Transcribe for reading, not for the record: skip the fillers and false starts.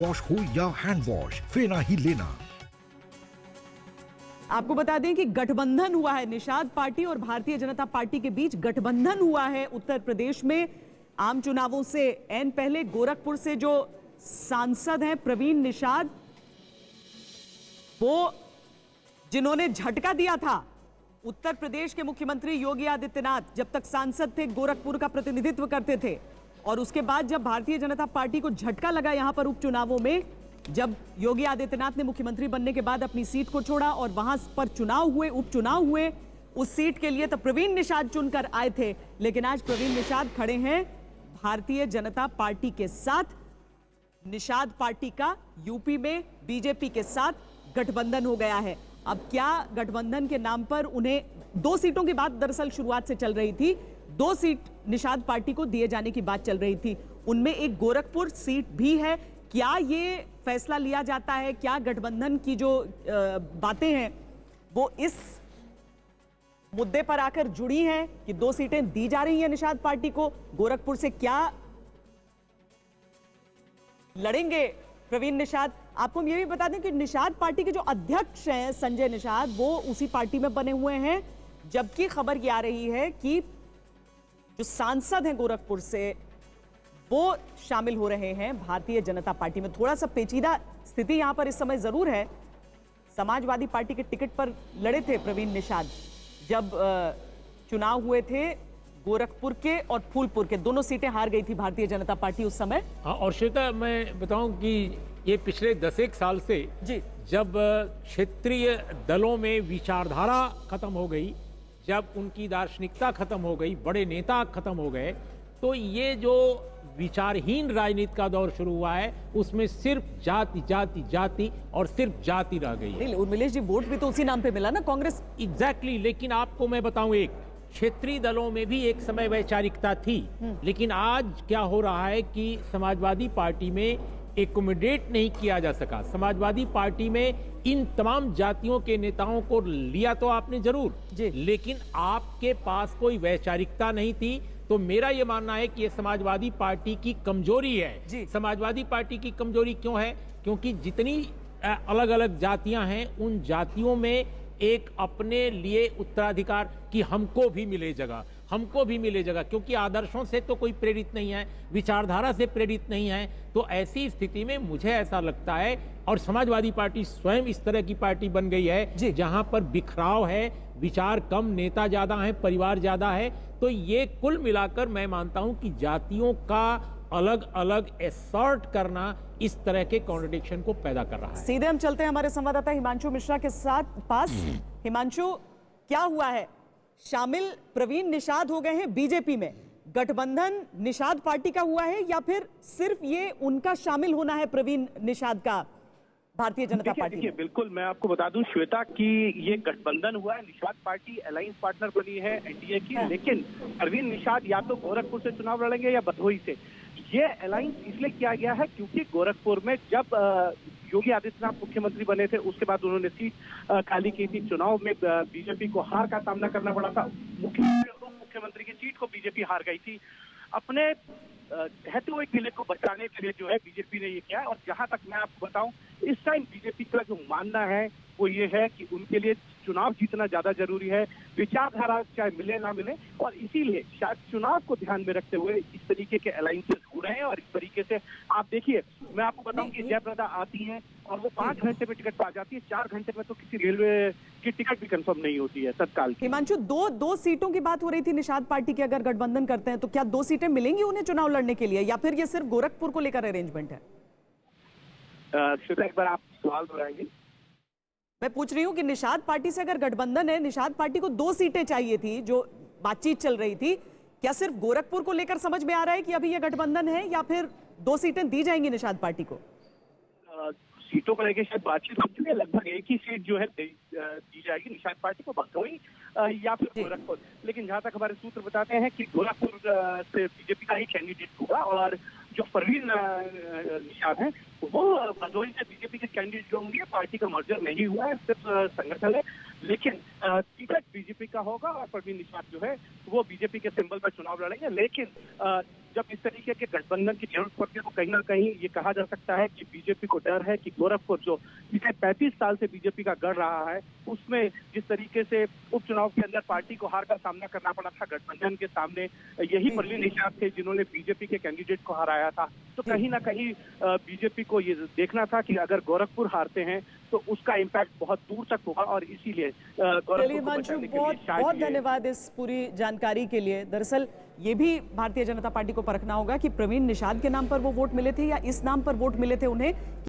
Wash हो या hand wash, फेना ही लेना। आपको बता दें कि गठबंधन हुआ है, निषाद पार्टी और भारतीय जनता पार्टी के बीच गठबंधन हुआ है उत्तर प्रदेश में आम चुनावों से एन पहले। गोरखपुर से जो सांसद हैं प्रवीण निषाद, वो जिन्होंने झटका दिया था उत्तर प्रदेश के मुख्यमंत्री योगी आदित्यनाथ जब तक सांसद थे, गोरखपुर का प्रतिनिधित्व करते थे, और उसके बाद जब भारतीय जनता पार्टी को झटका लगा यहां पर उपचुनावों में, जब योगी आदित्यनाथ ने मुख्यमंत्री बनने के बाद अपनी सीट को छोड़ा और वहां पर चुनाव हुए, उपचुनाव हुए उस सीट के लिए, तो प्रवीण निषाद चुनकर आए थे। लेकिन आज प्रवीण निषाद खड़े हैं भारतीय जनता पार्टी के साथ। निषाद पार्टी का यूपी में बीजेपी के साथ गठबंधन हो गया है। अब क्या गठबंधन के नाम पर उन्हें 2 सीटों की बात दरअसल शुरुआत से चल रही थी, 2 सीट निषाद पार्टी को दिए जाने की बात चल रही थी, उनमें एक गोरखपुर सीट भी है। क्या ये फैसला लिया जाता है, क्या गठबंधन की जो बातें हैं वो इस मुद्दे पर आकर जुड़ी हैं कि 2 सीटें दी जा रही हैं निषाद पार्टी को? गोरखपुर से क्या लड़ेंगे प्रवीण निषाद? आपको हम ये भी बता दें कि निषाद पार्टी के जो अध्यक्ष हैं संजय निषाद, वो उसी पार्टी में बने हुए हैं, जबकि खबर ये आ रही है कि जो सांसद हैं गोरखपुर से वो शामिल हो रहे हैं भारतीय जनता पार्टी में। थोड़ा सा पेचीदा स्थिति यहां पर इस समय जरूर है। समाजवादी पार्टी के टिकट पर लड़े थे प्रवीण निषाद जब चुनाव हुए थे गोरखपुर के और फूलपुर के, दोनों सीटें हार गई थी भारतीय जनता पार्टी उस समय। हाँ, और श्वेता मैं बताऊं कि ये पिछले 10 साल से जी, जब क्षेत्रीय दलों में विचारधारा खत्म हो गई, जब उनकी दार्शनिकता खत्म हो गई, बड़े नेता खत्म हो गए, तो ये जो विचारहीन राजनीति का दौर शुरू हुआ है, उसमें सिर्फ जाति जाति जाति और सिर्फ जाति रह गई है। उर्मिलेश जी, वोट भी तो उसी नाम पे मिला ना, कांग्रेस। एग्जैक्टली, लेकिन आपको मैं बताऊं, एक क्षेत्रीय दलों में भी एक समय वैचारिकता थी, लेकिन आज क्या हो रहा है कि समाजवादी पार्टी में एकोमोडेट नहीं किया जा सका। समाजवादी पार्टी में इन तमाम जातियों के नेताओं को लिया तो आपने जरूर, लेकिन आपके पास कोई वैचारिकता नहीं थी। तो मेरा यह मानना है कि यह समाजवादी पार्टी की कमजोरी है। समाजवादी पार्टी की कमजोरी क्यों है? क्योंकि जितनी अलग अलग जातियां हैं, उन जातियों में एक अपने लिए उत्तराधिकार कि हमको भी मिले जगह, हमको भी मिले जगह, क्योंकि आदर्शों से तो कोई प्रेरित नहीं है, विचारधारा से प्रेरित नहीं है। तो ऐसी स्थिति में मुझे ऐसा लगता है, और समाजवादी पार्टी स्वयं इस तरह की पार्टी बन गई है जहां पर बिखराव है, विचार कम, नेता ज्यादा है, परिवार ज्यादा है। तो ये कुल मिलाकर मैं मानता हूं कि जातियों का अलग अलग एसॉर्ट करना इस तरह के कॉन्ट्रडिक्शन को पैदा कर रहा है। सीधे हम चलते हैं हमारे संवाददाता हिमांशु मिश्रा के पास। हिमांशु, क्या हुआ है? शामिल प्रवीण निषाद हो गए हैं बीजेपी में, गठबंधन निषाद पार्टी का हुआ है या फिर सिर्फ ये उनका शामिल होना है प्रवीण निषाद का भारतीय जनता पार्टी? देखिए, बिल्कुल मैं आपको बता दूं श्वेता कि ये गठबंधन हुआ है, निषाद पार्टी अलायंस पार्टनर बनी है एनडीए की, लेकिन प्रवीण निषाद या तो गोरखपुर से चुनाव लड़ेंगे या भदोही से। ये अलायंस इसलिए किया गया है क्योंकि गोरखपुर में जब योगी आदित्यनाथ मुख्यमंत्री बने थे, उसके बाद उन्होंने सीट खाली की थी। चुनाव में बीजेपी को हार का सामना करना पड़ा था, मुख्यमंत्री की सीट को बीजेपी हार गई थी। अपने रहते हुए किले को बचाने के लिए जो है बीजेपी ने ये किया। और जहां तक मैं आपको बताऊं, इस टाइम बीजेपी का जो मानना है वो ये है कि उनके लिए चुनाव जीतना ज्यादा जरूरी है, विचारधारा चाहे मिले ना मिले, और इसीलिए शायद चुनाव को ध्यान में रखते हुए इस तरीके के अलायंसेस हो रहे हैं। और इस तरीके से आप देखिए, मैं आपको बताऊं कि जयप्रदा आती हैं और वो 5 घंटे में टिकट पा जाती है, 4 घंटे में तो किसी रेलवे की टिकट भी कंफर्म नहीं होती है तत्काल। हिमांशु, दो सीटों की बात हो रही थी निषाद पार्टी की, अगर गठबंधन करते हैं तो क्या 2 सीटें मिलेंगी उन्हें चुनाव लड़ने के लिए, या फिर ये सिर्फ गोरखपुर को लेकर अरेंजमेंट है? श्वेता, एक बार आप सवाल दोहराएंगे? मैं पूछ रही हूँ कि निषाद पार्टी से अगर गठबंधन है, निषाद पार्टी को 2 सीटें चाहिए थी, जो बातचीत चल रही थी, क्या सिर्फ गोरखपुर को लेकर समझ में आ रहा है कि अभी यह गठबंधन है, या फिर 2 सीटें दी जाएंगी निषाद पार्टी को? सीटों को लेकर शायद बातचीत हो चुकी है, लगभग एक ही सीट जो है दी जाएगी निषाद पार्टी को, भदोही या फिर गोरखपुर। लेकिन जहां तक हमारे सूत्र बताते हैं कि गोरखपुर से बीजेपी का ही कैंडिडेट होगा, और जो प्रवीण निषाद हैं वो भदोही से बीजेपी के कैंडिडेट जो होंगे। पार्टी का मर्जर नहीं हुआ है, सिर्फ संगठन है, लेकिन टिकट बीजेपी का होगा और प्रवीण निषाद जो है वो बीजेपी के सिंबल पर चुनाव लड़ेंगे। लेकिन जब इस तरीके के गठबंधन की जरूरत पड़ती है तो कहीं ना कहीं ये कहा जा सकता है कि बीजेपी को डर है कि गोरखपुर जो पिछले 35 साल से बीजेपी का गढ़ रहा है, उसमें जिस तरीके से उपचुनाव के अंदर पार्टी को हार का सामना करना पड़ा था, गठबंधन के सामने यही परवीन निषाद थे जिन्होंने बीजेपी के कैंडिडेट को हराया था। तो कहीं ना कहीं बीजेपी को ये देखना था कि अगर गोरखपुर हारते हैं तो उसका इम्पैक्ट बहुत दूर तक होगा, और इसीलिए चलिए मंशु, बहुत धन्यवाद इस पूरी जानकारी के लिए। दरअसल ये भी भारतीय जनता पार्टी को परखना होगा कि प्रवीण निषाद के नाम पर वो वोट मिले थे या इस नाम पर वोट मिले थे उन्हें